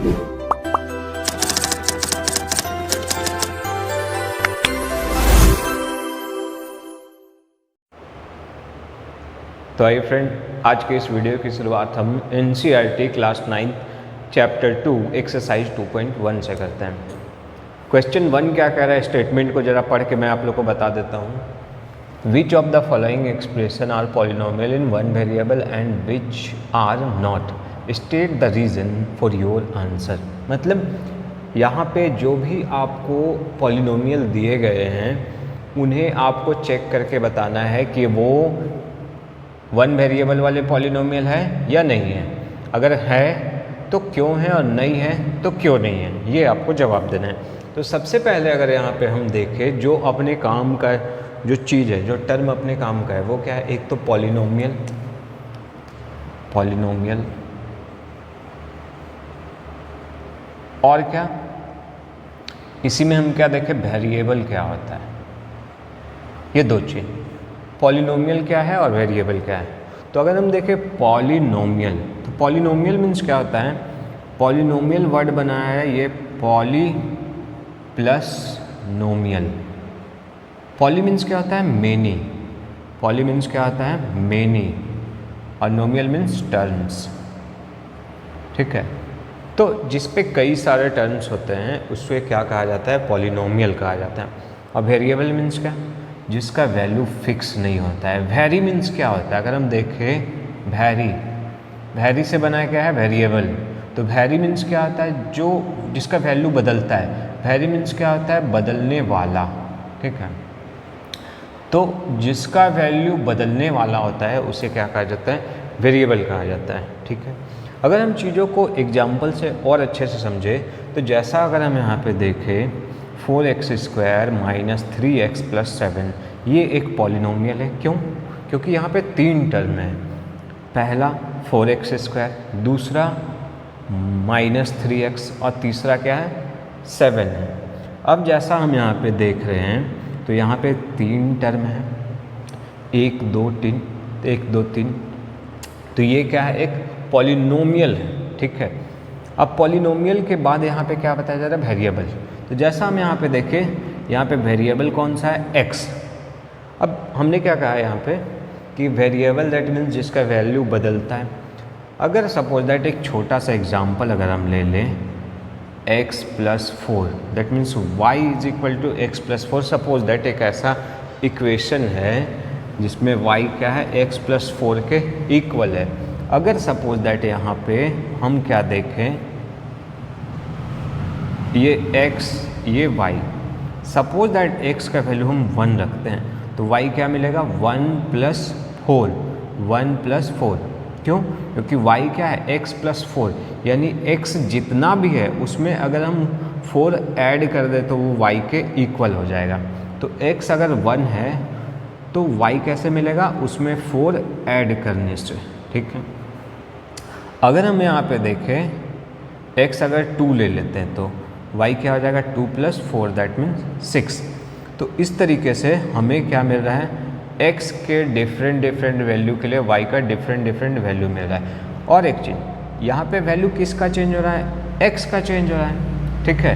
तो आइए फ्रेंड, आज के इस वीडियो की शुरुआत हम NCERT क्लास 9 चैप्टर 2 एक्सरसाइज 2.1 से करते हैं। क्वेश्चन 1 क्या कह रहा है, स्टेटमेंट को ज़रा पढ़ के मैं आप लोग को बता देता हूँ। Which of the following expression are polynomial in one variable and which are not, state the reason for your answer. मतलब यहाँ पे जो भी आपको पॉलिनोमियल दिए गए हैं उन्हें आपको चेक करके बताना है कि वो वन वेरिएबल वाले पॉलिनोमियल है या नहीं है। अगर है तो क्यों है और नहीं है तो क्यों नहीं है, ये आपको जवाब देना है। तो सबसे पहले अगर यहाँ पे हम देखें जो अपने काम का जो चीज़ है, जो टर्म अपने काम का है वो क्या है, एक तो पॉलिनोमियल और क्या, इसी में हम क्या देखें, वेरिएबल क्या होता है। ये दो चीज़, पॉलिनोमियल क्या है और वेरिएबल क्या है। तो अगर हम देखें पॉलिनोमियल, तो पॉलिनोमियल मीन्स क्या होता है, पॉलिनोमियल वर्ड बना है ये पॉली प्लस नोमियल। पॉली मीन्स क्या होता है, मेनी, पॉली मीन्स क्या होता है, मेनी, और नोमियल मीन्स टर्म्स। ठीक है, तो जिस पे कई सारे टर्म्स होते हैं उससे क्या कहा जाता है, पॉलिनोमियल कहा जाता है। और वेरिएबल मीन्स क्या, जिसका वैल्यू फिक्स नहीं होता है। वैरी मीन्स क्या होता है, अगर हम देखें वैरी से बना क्या है, वेरिएबल। तो वैरी मीन्स क्या होता है, जो जिसका वैल्यू बदलता है। वैरी मीन्स क्या होता है, बदलने वाला। ठीक है, तो जिसका वैल्यू बदलने वाला होता है उसे क्या कहा जाता है, वेरिएबल कहा जाता है। ठीक है, अगर हम चीज़ों को एग्जाम्पल से और अच्छे से समझें तो जैसा अगर हम यहाँ पे देखें 4x² माइनस 3x प्लस 7, ये एक पॉलिनोमियल है। क्यों, क्योंकि यहाँ पे 3 टर्म है। पहला 4x², दूसरा माइनस 3x और तीसरा क्या है, 7 है। अब जैसा हम यहाँ पे देख रहे हैं तो यहाँ पे 3 टर्म है, 1 2 3, 1 2 3, तो ये क्या है, एक पॉलिनोमियल है। ठीक है, अब पॉलिनोमियल के बाद यहाँ पे क्या बताया जा रहा है, वेरिएबल। तो जैसा हम यहाँ पे देखें, यहाँ पे वेरिएबल कौन सा है, x। अब हमने क्या कहा है यहाँ पे कि वेरिएबल दैट मीन्स जिसका वैल्यू बदलता है। अगर सपोज दैट एक छोटा सा एग्जांपल अगर हम ले लें, x + 4 that means y = x + 4। Suppose that एक ऐसा इक्वेशन है जिसमें y क्या है, x + 4 के इक्वल है। अगर सपोज दैट यहाँ पे हम क्या देखें, ये x ये y, सपोज दैट x का वैल्यू हम 1 रखते हैं तो y क्या मिलेगा, 1 + 4, 1 + 4। क्यों, क्योंकि y क्या है, x + 4, यानी x जितना भी है उसमें अगर हम 4 ऐड कर दे तो वो y के इक्वल हो जाएगा। तो x अगर 1 है तो y कैसे मिलेगा, उसमें 4 ऐड करने से। ठीक है, अगर हम यहाँ पे देखें x अगर 2 ले लेते हैं तो y क्या हो जाएगा, 2 + 4 दैट मीन्स 6। तो इस तरीके से हमें क्या मिल रहा है, x के डिफरेंट वैल्यू के लिए y का डिफरेंट वैल्यू मिल रहा है। और एक चीज़, यहाँ पे वैल्यू किसका चेंज हो रहा है, x का चेंज हो रहा है। ठीक है,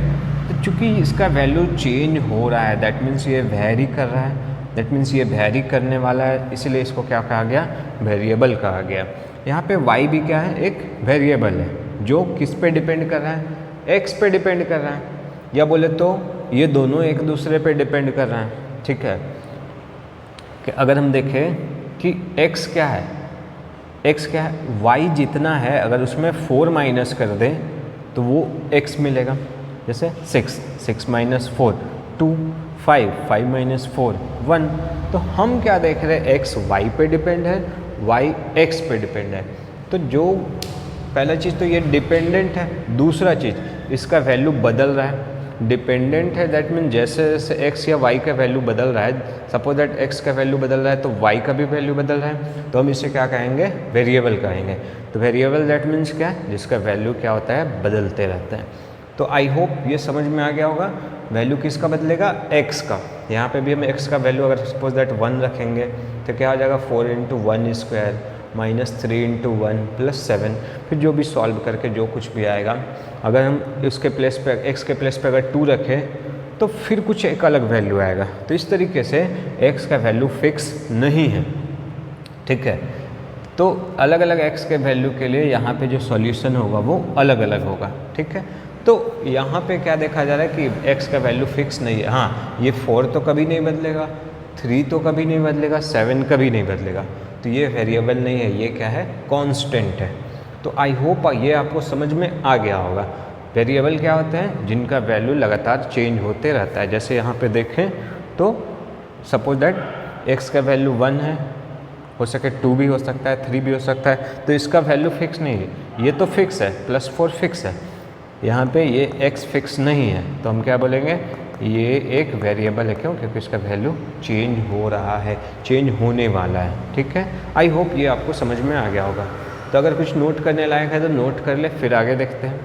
तो चूँकि इसका वैल्यू चेंज हो रहा है दैट मीन्स ये वेरी कर रहा है, दैट मीन्स ये वेरी करने वाला है, इसलिए इसको क्या कहा गया, वेरिएबल कहा गया। यहाँ पे y भी क्या है, एक वेरिएबल है जो किस पे डिपेंड कर रहा है, x पे डिपेंड कर रहा है, या बोले तो ये दोनों एक दूसरे पे डिपेंड कर रहा है। ठीक है, कि अगर हम देखें कि x क्या है, x क्या है, y जितना है अगर उसमें 4 माइनस कर दें तो वो x मिलेगा। जैसे 6 - 4 2, 5 - 4 1। तो हम क्या देख रहे हैं, x y पे डिपेंड है, y x पे डिपेंड है। तो जो पहला चीज़ तो ये डिपेंडेंट है, दूसरा चीज़ इसका वैल्यू बदल रहा है। डिपेंडेंट है दैट मीन जैसे जैसे x या y का वैल्यू बदल रहा है, सपोज दैट x का वैल्यू बदल रहा है तो y का भी वैल्यू बदल रहा है, तो हम इसे क्या कहेंगे, वेरिएबल कहेंगे। तो वेरिएबल दैट मीन्स क्या है, जिसका वैल्यू क्या होता है, बदलते रहता है। तो आई होप ये समझ में आ गया होगा, वैल्यू किसका बदलेगा, x का। यहाँ पे भी हम x का वैल्यू अगर सपोज दैट 1 रखेंगे तो क्या हो जाएगा, 4 × 1² -3 इंटू 1 प्लस 7, फिर जो भी सॉल्व करके जो कुछ भी आएगा, अगर हम इसके प्लेस पे x के प्लेस पे अगर 2 रखें तो फिर कुछ एक अलग वैल्यू आएगा। तो इस तरीके से x का वैल्यू फिक्स नहीं है, ठीक है। तो अलग अलग x के वैल्यू के लिए यहाँ पे जो सॉल्यूशन होगा वो अलग अलग होगा, ठीक है। तो यहाँ पे क्या देखा जा रहा है कि x का वैल्यू फिक्स नहीं है। हाँ, ये 4 तो कभी नहीं बदलेगा, 3 तो कभी नहीं बदलेगा, 7 कभी नहीं बदलेगा। तो ये वेरिएबल नहीं है, ये क्या है, कांस्टेंट है। तो आई होप ये आपको समझ में आ गया होगा। वेरिएबल क्या होते हैं, जिनका वैल्यू लगातार चेंज होते रहता है। जैसे यहाँ पे देखें तो सपोज दैट x का वैल्यू 1 है, हो सके 2 भी हो सकता है, 3 भी हो सकता है, तो इसका वैल्यू फिक्स नहीं है। ये तो फिक्स है, +4 फिक्स है, यहाँ पे ये x फिक्स नहीं है। तो हम क्या बोलेंगे, ये एक वेरिएबल है। क्यों? क्योंकि इसका वैल्यू चेंज हो रहा है, चेंज होने वाला है, ठीक है। आई होप ये आपको समझ में आ गया होगा। तो अगर कुछ नोट करने लायक है तो नोट कर ले, फिर आगे देखते हैं।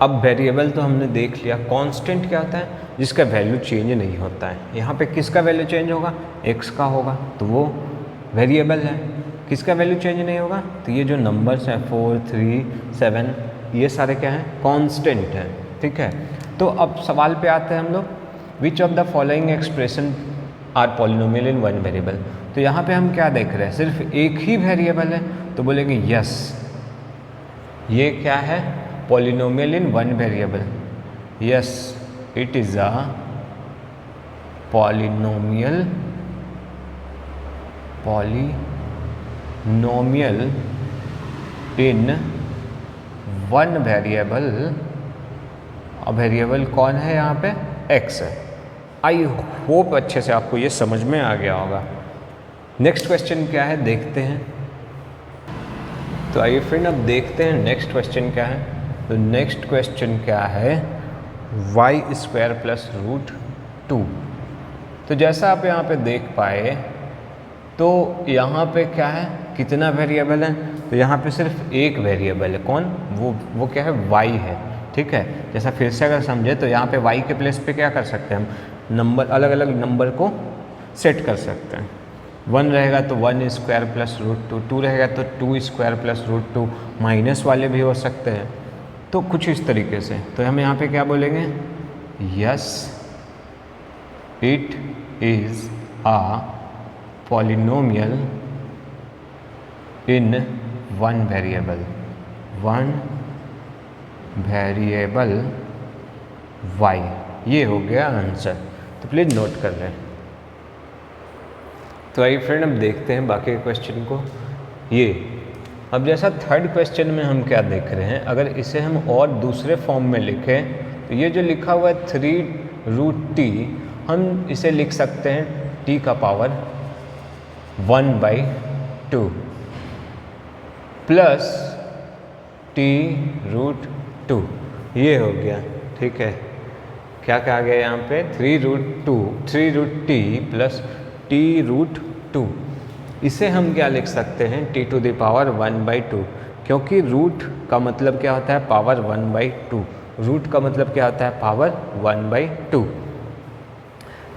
अब वेरिएबल तो हमने देख लिया। कांस्टेंट क्या होता है, जिसका वैल्यू चेंज नहीं होता है। यहाँ पे किसका वैल्यू चेंज होगा, x का होगा, तो वो वेरिएबल है। किसका वैल्यू चेंज नहीं होगा, तो ये जो नंबर्स हैं 4, 3, 7, ये सारे क्या हैं, कांस्टेंट हैं, ठीक है। तो अब सवाल पे आते हैं हम लोग, which of the following expression are polynomial in one variable. तो यहाँ पे हम क्या देख रहे हैं, सिर्फ एक ही वेरिएबल है, तो बोलेंगे यस, ये क्या है, polynomial in one variable. Yes, it is a polynomial in one variable. अब वेरिएबल कौन है यहाँ पे, x है। आई होप अच्छे से आपको ये समझ में आ गया होगा। नेक्स्ट क्वेश्चन क्या है, देखते हैं। तो आइए फ्रेंड, अब देखते हैं नेक्स्ट क्वेश्चन क्या है। तो नेक्स्ट क्वेश्चन क्या है, y² + √2। तो जैसा आप यहाँ पे देख पाए, तो यहाँ पे क्या है, कितना वेरिएबल है, तो यहाँ पे सिर्फ एक वेरिएबल है। कौन, वो क्या है, y है, ठीक है। जैसा फिर से अगर समझे तो यहाँ पे y के प्लेस पे क्या कर सकते हैं हम, नंबर, अलग अलग नंबर को सेट कर सकते हैं। 1 रहेगा तो 1² + √2, 2 रहेगा तो 2² + √2, माइनस वाले भी हो सकते हैं। तो कुछ इस तरीके से। तो हम यहाँ पे क्या बोलेंगे, yes, it is a polynomial in one variable y। ये हो गया आंसर। तो प्लीज़ नोट कर लें। तो आइए फ्रेंड, अब देखते हैं बाकी क्वेश्चन को। ये अब जैसा थर्ड क्वेश्चन में हम क्या देख रहे हैं, अगर इसे हम और दूसरे फॉर्म में लिखें, तो ये जो लिखा हुआ है 3√t, हम इसे लिख सकते हैं t का पावर 1/2 प्लस t√2। ये हो गया, ठीक है। क्या कहा गया यहाँ पे, 3√t प्लस t√2। इसे हम क्या लिख सकते हैं, t⁻ 1/2, क्योंकि रूट का मतलब क्या होता है, पावर 1/2। रूट का मतलब क्या होता है, पावर 1/2।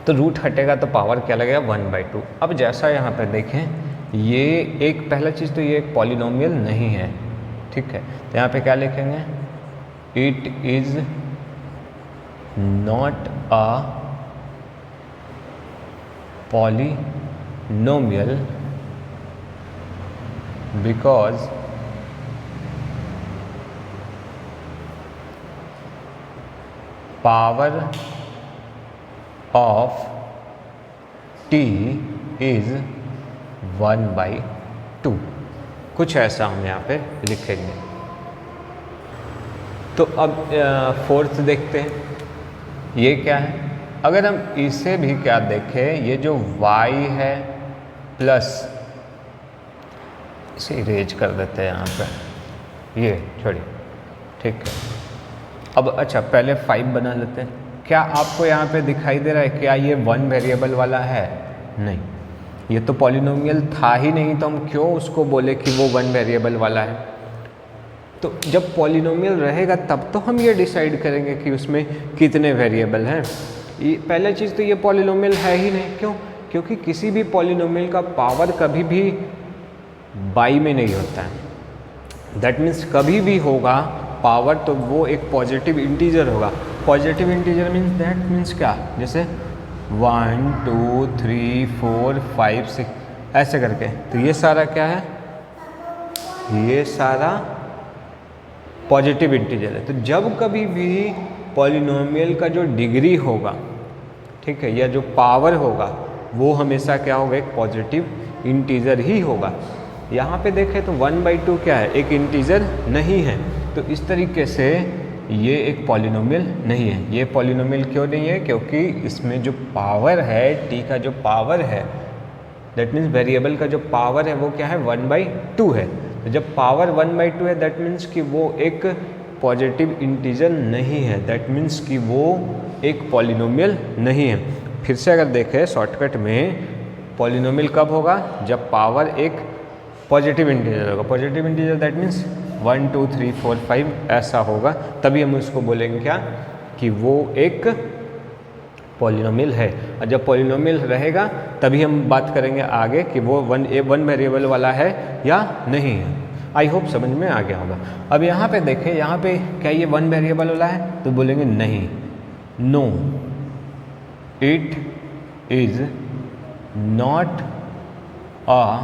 तो रूट हटेगा तो पावर क्या लगेगा, 1/2। अब जैसा यहाँ पर देखें, ये एक पहला चीज़ तो ये एक पॉलिनोमियल नहीं है, ठीक है। तो यहाँ पे क्या लिखेंगे, it is not a polynomial because power of t is 1/2। कुछ ऐसा हम यहाँ पे लिखेंगे। तो अब फोर्थ देखते हैं, ये क्या है। अगर हम इसे भी क्या देखें, ये जो y है प्लस, इसे इरेज कर देते हैं यहाँ पे, ये छोड़िए, ठीक है। अब अच्छा, पहले 5 बना लेते हैं। क्या आपको यहाँ पे दिखाई दे रहा है, क्या ये 1 वेरिएबल वाला है? नहीं, ये तो पॉलिनोमियल था ही नहीं, तो हम क्यों उसको बोले कि वो 1 वेरिएबल वाला है। तो जब पॉलिनोमियल रहेगा तब तो हम ये डिसाइड करेंगे कि उसमें कितने वेरिएबल हैं। ये पहला चीज़ तो ये पॉलिनोमियल है ही नहीं। क्यों? क्योंकि किसी भी पॉलिनोमियल का पावर कभी भी बाई में नहीं होता है। दैट मीन्स कभी भी होगा पावर तो वो एक पॉजिटिव इंटीजर होगा। Positive integer means that means क्या, जैसे 1 2 3 4 5 6 ऐसे करके। तो ये सारा क्या है, ये सारा पॉजिटिव इंटीजर है। तो जब कभी भी पॉलिनोमियल का जो डिग्री होगा, ठीक है, या जो पावर होगा वो हमेशा क्या होगा, एक पॉजिटिव इंटीजर ही होगा। यहाँ पे देखें तो 1/2 क्या है, एक इंटीजर नहीं है। तो इस तरीके से ये एक पॉलिनोमियल नहीं है। ये पॉलिनोमियल क्यों नहीं है, क्योंकि इसमें जो पावर है, टी का जो पावर है, दैट मीन्स वेरिएबल का जो पावर है वो क्या है, 1/2 है। तो जब पावर 1/2 है दैट मीन्स कि वो एक पॉजिटिव इंटीजर नहीं है, दैट मीन्स कि वो एक पॉलिनोमियल नहीं है। फिर से अगर देखें शॉर्टकट में, पॉलिनोमियल कब होगा, जब पावर एक पॉजिटिव इंटीजर होगा। पॉजिटिव इंटीजर दैट मीन्स 1 2 3 4 5 ऐसा होगा, तभी हम उसको बोलेंगे क्या, कि वो एक पॉलिनोमियल है। और जब पॉलिनोमियल रहेगा तभी हम बात करेंगे आगे कि वो वन वेरिएबल वाला है या नहीं है। आई होप समझ में आ गया होगा। अब यहाँ पे देखें, यहाँ पे क्या ये वन वेरिएबल वाला है, तो बोलेंगे नहीं, no it is not a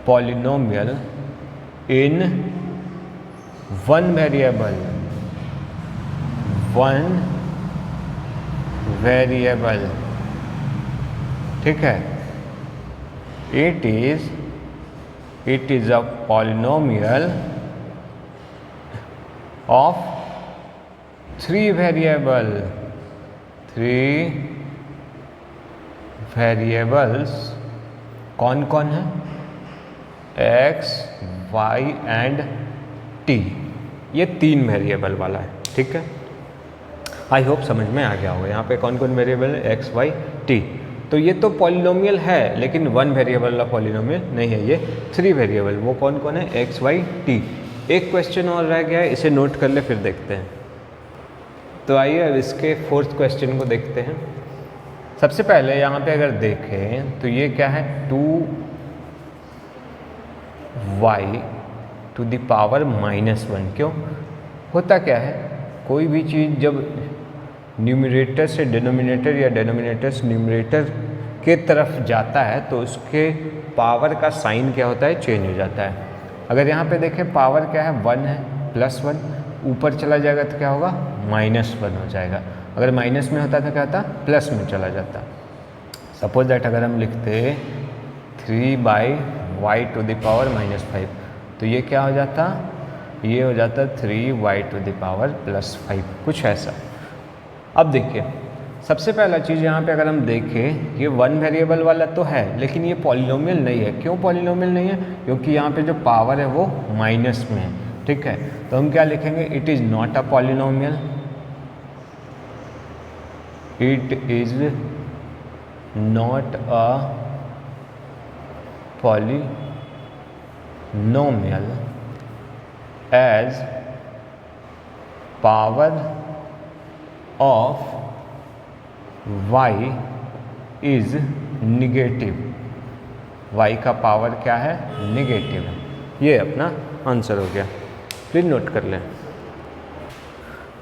polynomial in one variable, one variable, ठीक है। It is a polynomial of 3 variable, 3 variables कौन कौन है, x y एंड t, ये 3 वेरिएबल वाला है, ठीक है। आई होप समझ में आ गया होगा। यहाँ पे कौन कौन वेरिएबल है, x y t। तो ये तो पॉलिनोमियल है लेकिन 1 वेरिएबल वाला पॉलिनोमियल नहीं है, ये 3 वेरिएबल। वो कौन कौन है, x y t। एक क्वेश्चन और रह गया है, इसे नोट कर ले फिर देखते हैं। तो आइए अब इसके 4th क्वेश्चन को देखते हैं। सबसे पहले यहाँ पे अगर देखें तो ये क्या है, 2y टू द पावर -1। क्यों होता क्या है, कोई भी चीज़ जब न्यूमरेटर से डिनोमिनेटर या डिनोमिनेटर से न्यूमरेटर के तरफ जाता है तो उसके पावर का साइन क्या होता है, चेंज हो जाता है। अगर यहाँ पे देखें पावर क्या है, 1 है, +1, ऊपर चला जाएगा तो क्या होगा, -1 हो जाएगा। अगर माइनस में होता तो क्या होता, प्लस में चला जाता। सपोज दैट अगर हम लिखते 3/y टू द पावर -5, तो ये क्या हो जाता, ये हो जाता 3y टू द पावर +5, कुछ ऐसा। अब देखिए सबसे पहला चीज़ यहाँ पे अगर हम देखें, ये 1 वेरिएबल वाला तो है लेकिन ये पॉलिनोमियल नहीं है। क्यों पॉलिनोमियल नहीं है, क्योंकि यहाँ पे जो पावर है वो माइनस में है, ठीक है। तो हम क्या लिखेंगे, it is not a polynomial, it is not a polynomial as power of y is negative. y का पावर क्या है, निगेटिव है। ये अपना आंसर हो गया, प्लीज नोट कर लें।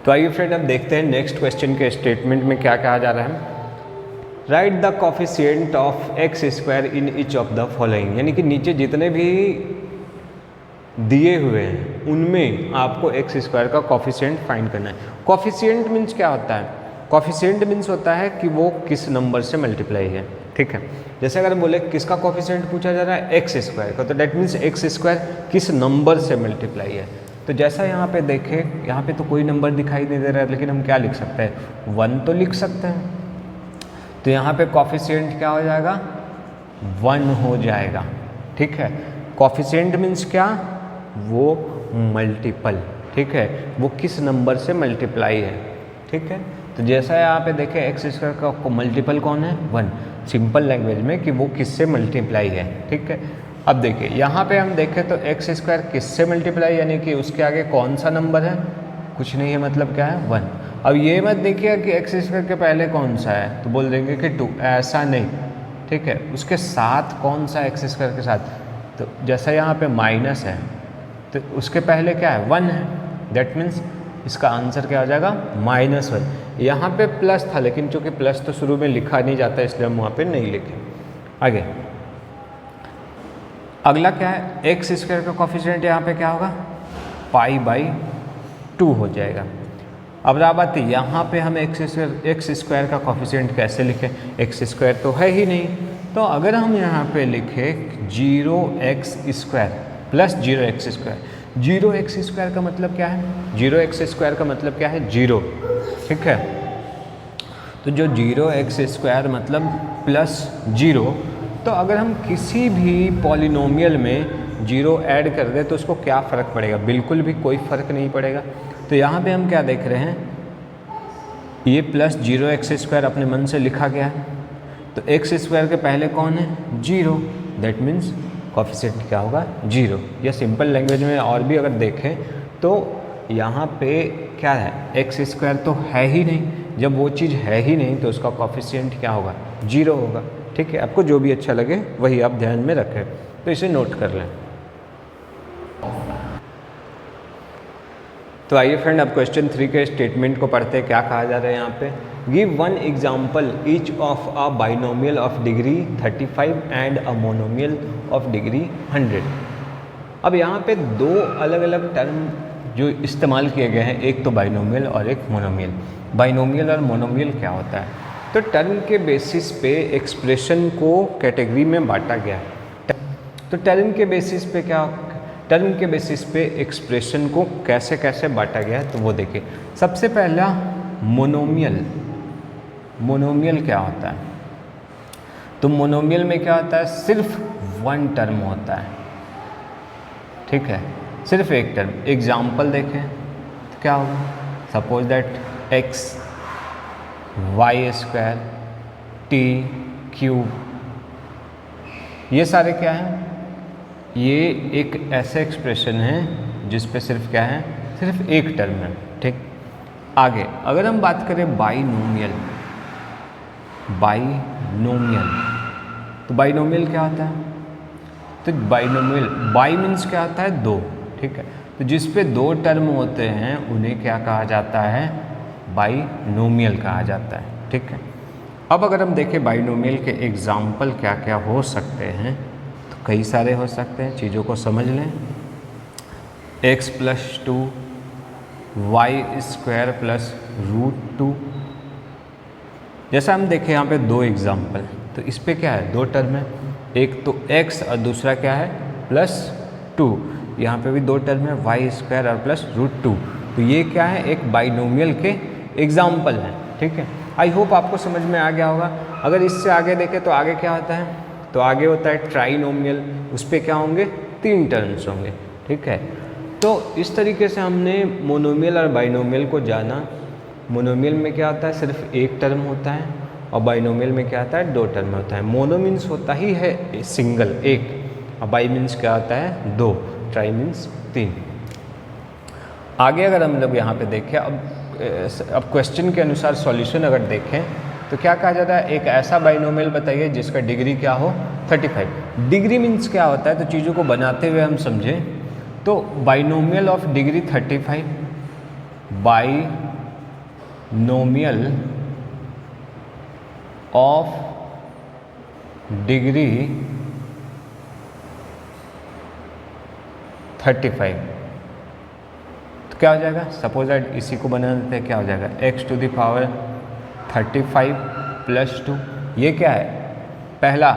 तो आइए फ्रेंड अब देखते हैं नेक्स्ट क्वेश्चन के स्टेटमेंट में क्या कहा जा रहा है। Write the coefficient of x square in each of the following, यानी कि नीचे जितने भी दिए हुए हैं उनमें आपको एक्स स्क्वायर का कोफिशिएंट फाइंड करना है। कोफिशिएंट मीन्स क्या होता है, कोफिशिएंट मीन्स होता है कि वो किस नंबर से मल्टीप्लाई है, ठीक है। जैसे अगर बोले किसका कोफिशिएंट पूछा जा रहा है, एक्स स्क्वायर का, तो डेट मीन्स एक्स स्क्वायर किस नंबर से मल्टीप्लाई है। तो जैसा यहाँ पे देखें, यहाँ पे तो कोई नंबर दिखाई नहीं दे रहा है, लेकिन हम क्या लिख सकते हैं, 1 तो लिख सकते हैं। तो यहाँ पे कोफिशिएंट क्या हो जाएगा, 1 हो जाएगा, ठीक है। कोफिशिएंट मीन्स क्या, वो मल्टीपल, ठीक है, वो किस नंबर से मल्टीप्लाई है, ठीक है। तो जैसा यहाँ पे देखें एक्स स्क्वायर का मल्टीपल कौन है, 1, सिंपल लैंग्वेज में कि वो किससे मल्टीप्लाई है, ठीक है। अब देखिए यहाँ पे हम देखें तो एक्स स्क्वायर किससे मल्टीप्लाई, यानी कि उसके आगे कौन सा नंबर है, कुछ नहीं है, मतलब क्या है, 1। अब ये मत देखिए कि एक्स स्क्वायर के पहले कौन सा है, तो बोल देंगे कि 2, ऐसा नहीं, ठीक है। उसके साथ कौन सा एक्स स्क्वायर के साथ, तो जैसा यहाँ पे माइनस है तो उसके पहले क्या है, 1 है, दैट मीन्स इसका आंसर क्या हो जाएगा, -1। यहाँ पे प्लस था लेकिन चूंकि प्लस तो शुरू में लिखा नहीं जाता इसलिए हम वहाँ पे नहीं लिखे। आगे अगला क्या है, एक्स स्क्वायर का कॉफिशिएंट यहाँ पे क्या होगा, π/2 हो जाएगा। अब रहा बात यहाँ पे हम एक्स स्क्वायर का कॉफिशिएंट कैसे लिखें, एक्स स्क्वायर तो है ही नहीं, तो अगर हम यहाँ पे लिखें 0x² प्लस 0x², 0x² का मतलब क्या है, 0x² का मतलब क्या है, 0, ठीक है। तो जो 0x² मतलब +0, तो अगर हम किसी भी पॉलिनोमियल में 0 ऐड कर दें तो उसको क्या फ़र्क पड़ेगा, बिल्कुल भी कोई फ़र्क नहीं पड़ेगा। तो यहाँ पे हम क्या देख रहे हैं, ये +0x² अपने मन से लिखा गया है, तो x² के पहले कौन है, 0, दैट मीन्स कॉफिशिएंट क्या होगा, 0। या सिंपल लैंग्वेज में और भी अगर देखें तो यहाँ पे क्या है, x² तो है ही नहीं, जब वो चीज़ है ही नहीं तो उसका कॉफिशिएंट क्या होगा, 0 होगा, ठीक है। आपको जो भी अच्छा लगे वही आप ध्यान में रखें, तो इसे नोट कर लें। तो आइए फ्रेंड अब क्वेश्चन 3 के स्टेटमेंट को पढ़ते हैं। क्या कहा जा रहा है यहाँ पे, give 1 example each of a binomial of degree 35 and a monomial of degree 100। अब यहाँ पे 2 अलग अलग टर्म जो इस्तेमाल किए गए हैं, एक तो बाइनोमियल और एक मोनोमियल। बाइनोमियल और मोनोमियल क्या होता है, तो टर्म के बेसिस पे एक्सप्रेशन को कैटेगरी में बांटा गया है। तो टर्म के बेसिस पे क्या, टर्म के बेसिस पे एक्सप्रेशन को कैसे कैसे बांटा गया है, तो वो देखिए। सबसे पहला मोनोमियल। मोनोमियल क्या होता है, तो मोनोमियल में क्या होता है, सिर्फ 1 टर्म होता है, ठीक है, सिर्फ एक टर्म। एग्जाम्पल देखें तो क्या होगा, suppose that x y² t³ ये सारे क्या हैं, ये एक ऐसा एक्सप्रेशन है जिस पे सिर्फ क्या है, सिर्फ एक टर्म है, ठीक। आगे अगर हम बात करें बाइनोमियल, बाइनोमियल तो बाइनोमियल क्या होता है, तो बाइनोमियल, बाई मीन्स क्या होता है, 2, ठीक है। तो जिस पे 2 टर्म होते हैं उन्हें क्या कहा जाता है, बाइनोमियल कहा जाता है, ठीक है। अब अगर हम देखें बाइनोमियल के एग्जाम्पल क्या क्या हो सकते हैं, तो कई सारे हो सकते हैं, चीज़ों को समझ लें। x+2 y² + √2, जैसा हम देखें यहाँ पे 2 एग्जाम्पल, तो इस पे क्या है, 2 टर्म है, एक तो x और दूसरा क्या है +2, यहाँ पे भी 2 टर्म है y² और +√2, तो ये क्या है, एक बाइनोमियल के एग्जाम्पल हैं, ठीक है। आई होप आपको समझ में आ गया होगा। अगर इससे आगे देखें तो आगे क्या होता है, तो आगे होता है ट्राइनोमियल, उस पर क्या होंगे, 3 टर्म्स होंगे, ठीक है। तो इस तरीके से हमने मोनोमियल और बाइनोमियल को जाना। मोनोमियल में क्या होता है, सिर्फ एक टर्म होता है, और बाइनोमियल में क्या होता है, 2 टर्म होता है। मोनो मीन्स होता ही है सिंगल, एक, और बाई मीन्स क्या होता है, 2, ट्राई मीन्स 3। आगे अगर हम लोग यहाँ पे देखें, अब क्वेश्चन के अनुसार सॉल्यूशन अगर देखें तो क्या कहा जाता है, एक ऐसा बाइनोमियल बताइए जिसका डिग्री क्या हो, 35। डिग्री मीन्स क्या होता है, तो चीज़ों को बनाते हुए हम समझें, तो binomial of degree 35, binomial of degree 35, तो क्या हो जाएगा, सपोज दैट इसी को बना देते हैं, क्या हो जाएगा, x⁵ +2। ये क्या है, पहला,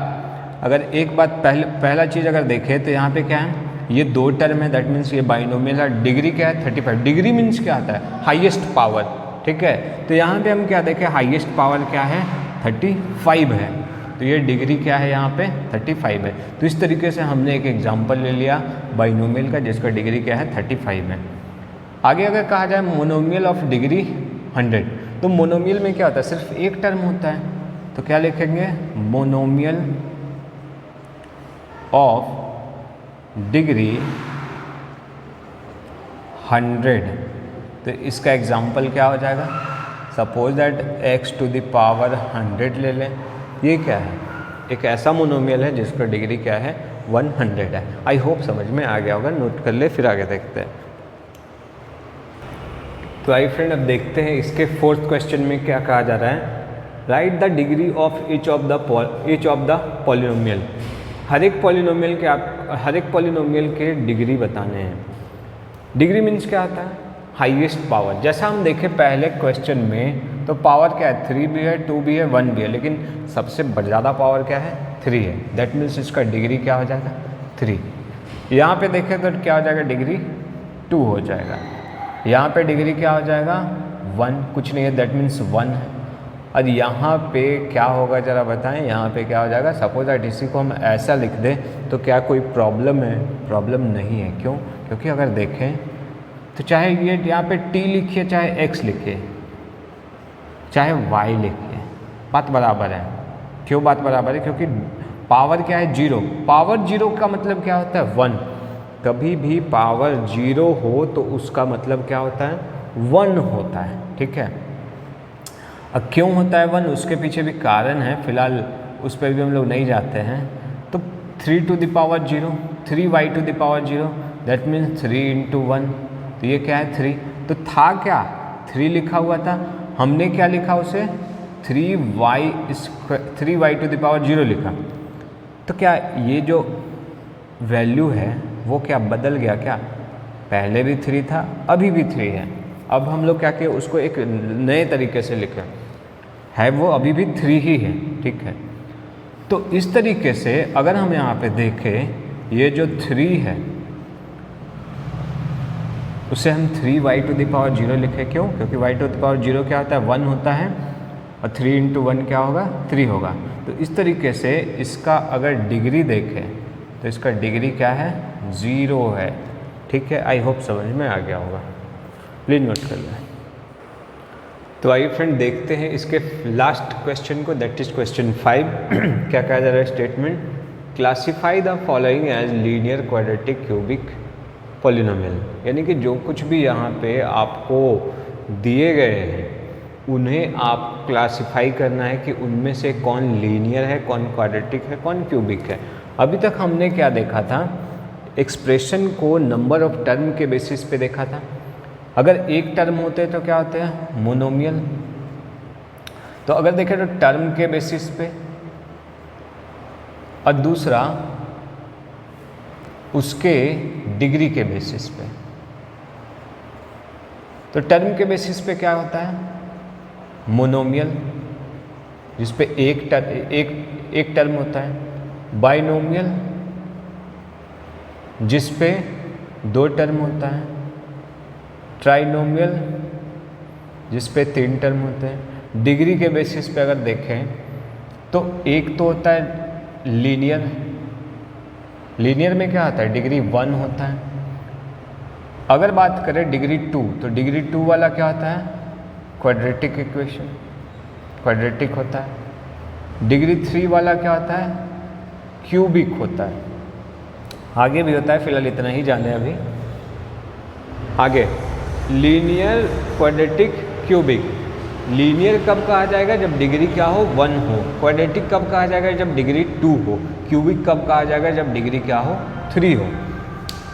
अगर एक बात पहला चीज़ अगर देखें तो यहाँ पे क्या है, ये 2 टर्म है, दैट मीन्स ये बाइनोमियल है। डिग्री क्या है, 35। डिग्री मीन्स क्या आता है, हाईएस्ट पावर, ठीक है। तो यहाँ पे हम क्या देखें, हाईएस्ट पावर क्या है, 35 है, तो ये डिग्री क्या है, यहाँ पे 35 है। तो इस तरीके से हमने एक एग्जाम्पल ले लिया बाइनोमियल का जिसका डिग्री क्या है, 35 है। आगे अगर कहा जाए मोनोमियल ऑफ डिग्री 100, तो मोनोमियल में क्या होता है, सिर्फ एक टर्म होता है, तो क्या लिखेंगे, मोनोमियल ऑफ डिग्री 100, तो इसका एग्जाम्पल क्या हो जाएगा, suppose that x to the power 100 ले लें। ये क्या है? एक ऐसा मोनोमियल है जिसका डिग्री क्या है? 100 है। आई होप समझ में आ गया होगा, नोट कर ले, फिर आगे देखते हैं। तो आई फ्रेंड, अब देखते हैं इसके फोर्थ क्वेश्चन में क्या कहा जा रहा है। Write the degree of each of the polynomial. हर एक पॉलिनोमियल के डिग्री बताने हैं। डिग्री मीन्स क्या होता है? Highest power. जैसा हम देखें पहले क्वेश्चन में, तो पावर क्या है? 3 भी है, 2 भी है, 1 भी है, लेकिन सबसे ज़्यादा पावर क्या है? 3 है। दैट मीन्स इसका डिग्री क्या हो जाएगा? 3। यहाँ पे देखें तो क्या हो जाएगा? डिग्री 2 हो जाएगा। यहाँ पे डिग्री क्या हो जाएगा? 1, कुछ नहीं है, दैट मीन्स 1 है। और यहाँ पे क्या होगा ज़रा बताएं? यहाँ पे क्या हो जाएगा? सपोज दैट इसी को हम ऐसा लिख दें तो क्या कोई प्रॉब्लम है? प्रॉब्लम नहीं है। क्यों? क्योंकि अगर देखें तो चाहे ये यहाँ पे t लिखिए, चाहे x लिखिए, चाहे y लिखिए, बात बराबर है। क्यों बात बराबर है? क्योंकि पावर क्या है? 0। पावर 0 का मतलब क्या होता है? 1। कभी भी पावर 0 हो तो उसका मतलब क्या होता है? 1 होता है। ठीक है। अब क्यों होता है 1? उसके पीछे भी कारण है, फिलहाल उस पर भी हम लोग नहीं जाते हैं। तो 3 to the power 0, 3y to the power 0, that means 3 into 1। तो ये क्या है? 3। तो था क्या? 3 लिखा हुआ था, हमने क्या लिखा उसे? 3y टू द पावर 0 लिखा। तो क्या ये जो वैल्यू है वो क्या बदल गया क्या? पहले भी 3 था, अभी भी 3 है। अब हम लोग क्या किए? उसको एक नए तरीके से लिखें, है वो अभी भी 3 ही है। ठीक है। तो इस तरीके से अगर हम यहाँ पे देखें, ये जो 3 है उसे हम 3y टू द पावर 0 लिखें। क्यों? क्योंकि y टू द पावर 0 क्या होता है? 1 होता है, और 3 इंटू 1 क्या होगा? 3 होगा। तो इस तरीके से इसका अगर डिग्री देखें तो इसका डिग्री क्या है? 0 है। ठीक है। आई होप समझ में आ गया होगा, प्लीज़ नोट कर लें। तो आइए फ्रेंड देखते हैं इसके लास्ट क्वेश्चन को, दैट इज क्वेश्चन 5। क्या कहा जा रहा है statement? Classify the following as linear quadratic cubic polynomial. यानी कि जो कुछ भी यहाँ पे आपको दिए गए हैं उन्हें आप क्लासिफाई करना है कि उनमें से कौन लीनियर है, कौन क्वाड्रेटिक है, कौन क्यूबिक है। अभी तक हमने क्या देखा था? एक्सप्रेशन को नंबर ऑफ टर्म के बेसिस पे देखा था। अगर एक टर्म होते तो क्या होते हैं? मोनोमियल। तो अगर देखें तो टर्म के बेसिस पे, और दूसरा उसके डिग्री के बेसिस पे। तो टर्म के बेसिस पे क्या होता है? मोनोमियल, जिस पे एक टर्म होता है। बाइनोमियल, जिस पे 2 टर्म होता है। ट्राइनोमियल, जिस पे 3 टर्म होते हैं। डिग्री के बेसिस पे अगर देखें तो एक तो होता है लीनियर। लीनियर में क्या होता है? डिग्री 1 होता है। अगर बात करें डिग्री 2, तो डिग्री 2 वाला क्या होता है? क्वाड्रेटिक इक्वेशन, क्वाड्रेटिक होता है। डिग्री 3 वाला क्या होता है? क्यूबिक होता है। आगे भी होता है, फिलहाल इतना ही जाने अभी। आगे लीनियर, क्वाड्रेटिक, क्यूबिक। लीनियर कब कहा जाएगा? जब डिग्री क्या हो? 1 हो। क्वाड्रेटिक कब कहा जाएगा? जब डिग्री 2 हो। क्यूबिक कब कहा जाएगा? जब डिग्री क्या हो? 3 हो।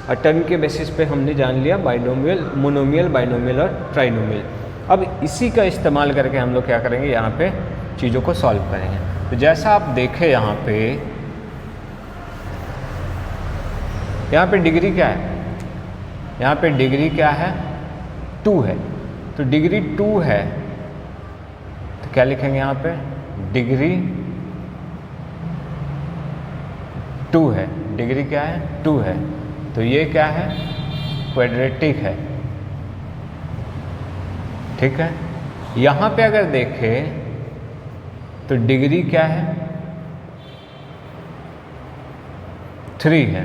और टर्म के बेसिस पे हमने जान लिया बाइनोमियल, मोनोमियल, बाइनोमियल और ट्राइनोमियल। अब इसी का इस्तेमाल करके हम लोग क्या करेंगे? यहाँ पे चीज़ों को सॉल्व करेंगे। तो जैसा आप देखें यहाँ पे डिग्री क्या है? यहाँ पे डिग्री क्या है? 2 है। तो डिग्री 2 है तो क्या लिखेंगे यहाँ पे? डिग्री 2 है। डिग्री क्या है? 2 है। तो ये क्या है? क्वाड्रेटिक है। ठीक है। यहाँ पे अगर देखें तो डिग्री क्या है? 3 है।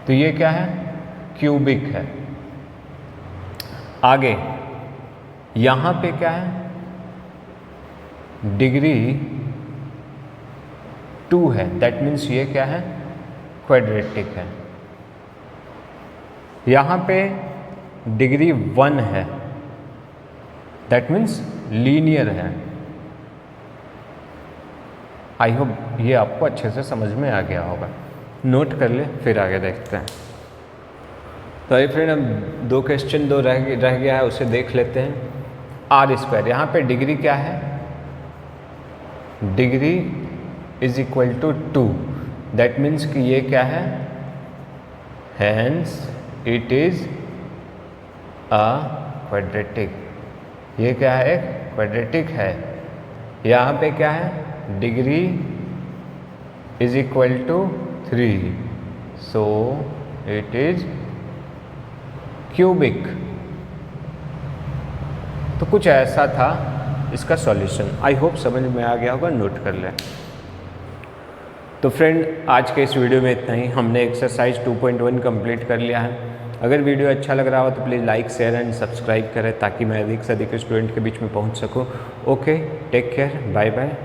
तो ये क्या है? क्यूबिक है। आगे यहाँ पे क्या है? डिग्री 2 है, दैट मीन्स ये क्या है? क्वाड्रेटिक है। यहाँ पे डिग्री 1 है, दैट मीन्स लीनियर है। आई होप ये आपको अच्छे से समझ में आ गया होगा। नोट कर ले, फिर आगे देखते हैं। तो ये फ्रेंड, अब 2 क्वेश्चन रह गया है, उसे देख लेते हैं। आर स्क्वायर, यहाँ पे डिग्री क्या है? Degree is equal to 2। That means कि ये क्या है? Hence it is a quadratic. ये क्या है? क्वाड्रेटिक है। यहाँ पे क्या है? Degree is equal to 3, so it is cubic. तो कुछ ऐसा था इसका सॉल्यूशन। आई होप समझ में आ गया होगा, नोट कर लें। तो फ्रेंड, आज के इस वीडियो में इतना ही। हमने एक्सरसाइज 2.1 कंप्लीट कर लिया है। अगर वीडियो अच्छा लग रहा हो तो please like, share and subscribe करें, ताकि मैं अधिक से अधिक स्टूडेंट के बीच में पहुंच सकूं। Okay, take care, bye bye.